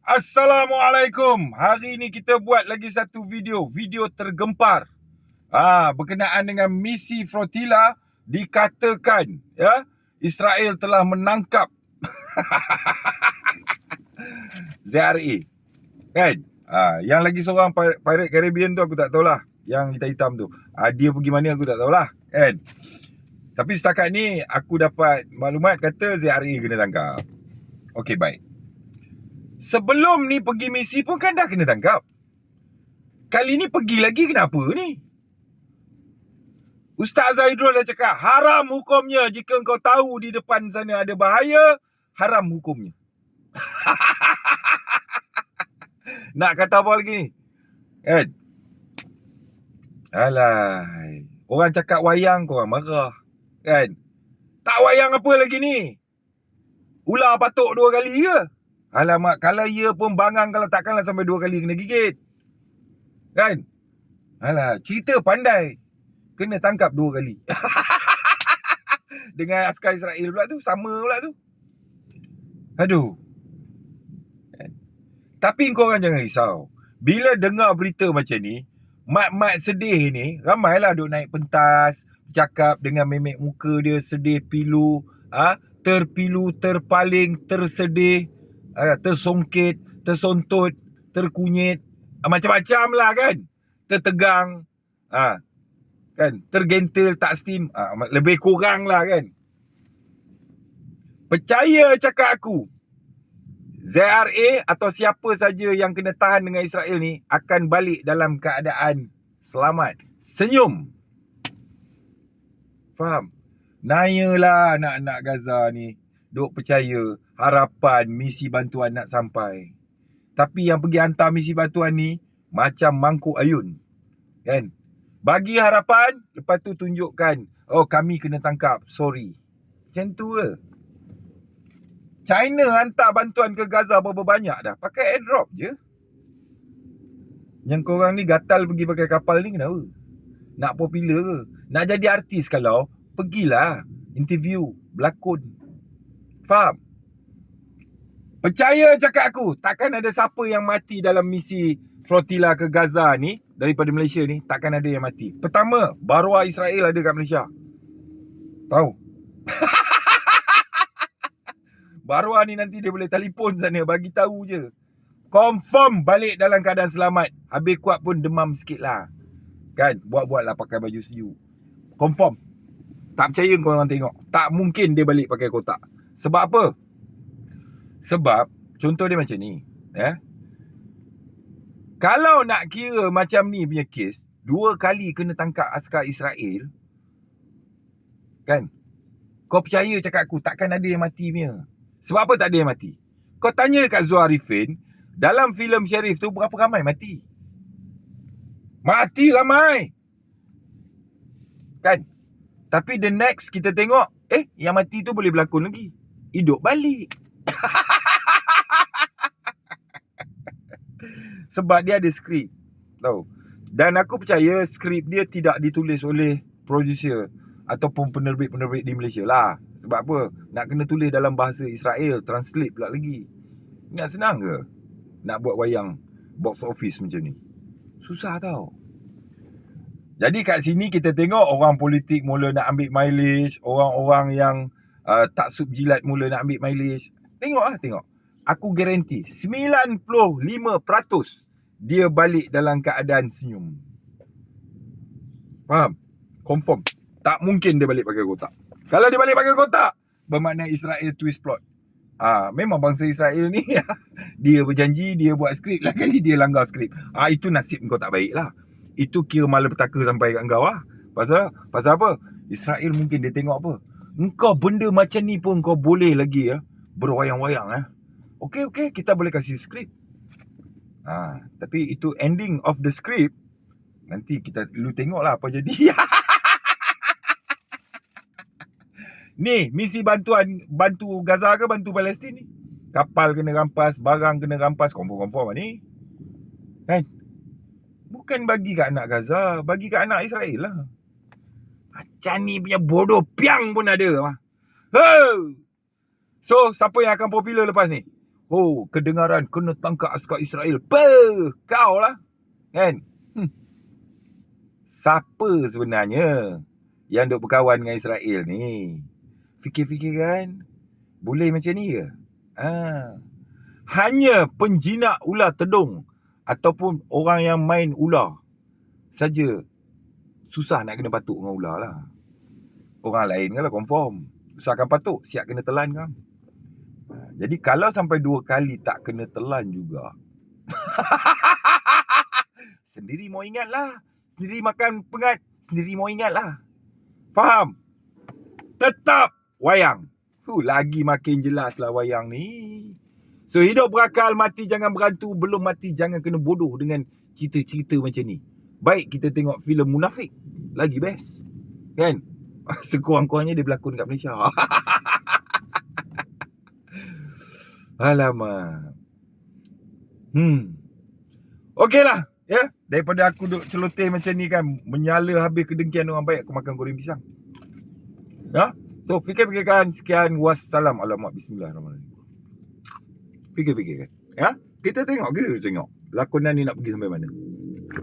Assalamualaikum. Hari ni kita buat lagi satu video tergempar. Berkenaan dengan misi Flotilla, dikatakan Israel telah menangkap ZRA. Kan? Yang lagi seorang Pirate Caribbean tu aku tak tahulah. Yang hitam-hitam tu. Dia pergi mana aku tak tahulah. Kan? Tapi setakat ni aku dapat maklumat kata ZRA kena tangkap. Okey, baik. Sebelum ni pergi misi pun kan dah kena tangkap. Kali ni pergi lagi kenapa ni? Ustaz Zaidrul dah cakap, haram hukumnya jika kau tahu di depan sana ada bahaya, haram hukumnya. Nak kata apa lagi ni? Kan? Alai. Orang cakap wayang, korang marah. Kan? Tak wayang apa lagi ni? Ular patuk 2 kali ke? Alamak, kalau ia pun bangang, kalau takkanlah sampai 2 kali kena gigit. Kan? Alah, cerita pandai. Kena tangkap 2 kali. Dengan askar Israel pula tu, sama pula tu. Aduh. Tapi korang jangan risau. Bila dengar berita macam ni, mat-mat sedih ni, ramailah duk naik pentas, cakap dengan memek muka dia sedih pilu, terpilu, terpaling, tersedih, tersongkit, tersontut, terkunyit, macam-macam lah kan. Tertegang, kan, tergentil, tak steam, lebih kurang lah kan. Percaya cakap aku, ZRA atau siapa saja yang kena tahan dengan Israel ni akan balik dalam keadaan selamat, senyum. Faham? Nayalah anak-anak Gaza ni duk percaya harapan misi bantuan nak sampai. Tapi yang pergi hantar misi bantuan ni macam mangkuk ayun. Kan? Bagi harapan, lepas tu tunjukkan, oh kami kena tangkap, sorry. Macam tu ke? China hantar bantuan ke Gaza berapa banyak dah? Pakai airdrop je. Yang korang ni gatal pergi pakai kapal ni kenapa? Nak popular ke? Nak jadi artis kalau, pergilah interview, berlakon. Faham? Percaya cakap aku, takkan ada siapa yang mati dalam misi Flotilla ke Gaza ni, daripada Malaysia ni, takkan ada yang mati. Pertama, baruah Israel ada kat Malaysia. Tahu? Baruah ni nanti dia boleh telefon sana, bagi tahu je. Confirm balik dalam keadaan selamat. Habis kuat pun demam sikit lah. Kan? Buat-buat lah pakai baju sejuk. Confirm. Tak percaya korang tengok. Tak mungkin dia balik pakai kotak. Sebab apa? Sebab, contoh dia macam ni. Kalau nak kira macam ni punya kes, 2 kali kena tangkap askar Israel. Kan? Kau percaya cakap aku, takkan ada yang mati punya. Sebab apa tak ada yang mati? Kau tanya kat Zul Arifin, dalam filem Sharif tu berapa ramai mati? Mati ramai. Kan? Tapi the next kita tengok, yang mati tu boleh berlakon lagi. Hidup balik. Sebab dia ada skrip. Tahu? Dan aku percaya skrip dia tidak ditulis oleh producer ataupun penerbit-penerbit di Malaysia lah. Sebab apa? Nak kena tulis dalam bahasa Israel, translate pula lagi. Nak senang ke? Nak buat wayang box office macam ni? Susah tau. Jadi kat sini kita tengok orang politik mula nak ambil mileage, orang-orang yang tak sub jilat mula nak ambil mileage. Tengok. Aku garanti 95% dia balik dalam keadaan senyum. Faham? Confirm. Tak mungkin dia balik pakai kotak. Kalau dia balik pakai kotak, bermakna Israel twist plot. Memang bangsa Israel ni dia berjanji, dia buat skrip, lah kali dia langgar skrip. Itu nasib kau tak baik lah. Itu kira malapetaka sampai kat kau lah. Pasal apa? Israel mungkin dia tengok apa? Engkau benda macam ni pun kau boleh lagi berwayang-wayang. Okey, kita boleh kasih skrip. Tapi itu ending of the script. Nanti lu tengok lah apa jadi. Ni, misi bantu Gaza ke bantu Palestin ni? Kapal kena rampas, barang kena rampas, confirm ni. Kan? Bukan bagi kat anak Gaza, bagi kat anak Israel lah. Macam ni punya bodoh piang pun ada. So, siapa yang akan popular lepas ni? Oh, kedengaran kena tangkap askar Israel. Kau lah. Kan? Siapa sebenarnya yang duk berkawan dengan Israel ni? Fikir-fikir kan? Boleh macam ni ke? Hanya penjinak ular tedung ataupun orang yang main ular saja susah nak kena patuk dengan ular lah. Orang lain kan lah confirm. Usahakan patuk, siap kena telan kan. Jadi kalau sampai 2 kali tak kena telan juga, sendiri mau ingat lah. Sendiri makan pengat, sendiri mau ingat lah. Faham? Tetap wayang. Lagi makin jelas lah wayang ni. So hidup berakal, mati jangan berantu. Belum mati jangan kena bodoh dengan cerita-cerita macam ni. Baik kita tengok filem Munafik, lagi best. Kan? Sekurang-kurangnya dia berlakon kat Malaysia. Alamak. Okey lah. Ya, daripada aku duk celoteh macam ni kan, menyala habis kedengkian orang, baik aku makan goreng pisang. Ya? So fikir-fikirkan. Sekian, wassalam. Alamak, bismillahirrahmanirrahim. Fikir-fikirkan. Ya? Kita tengok lakonan ni nak pergi sampai mana.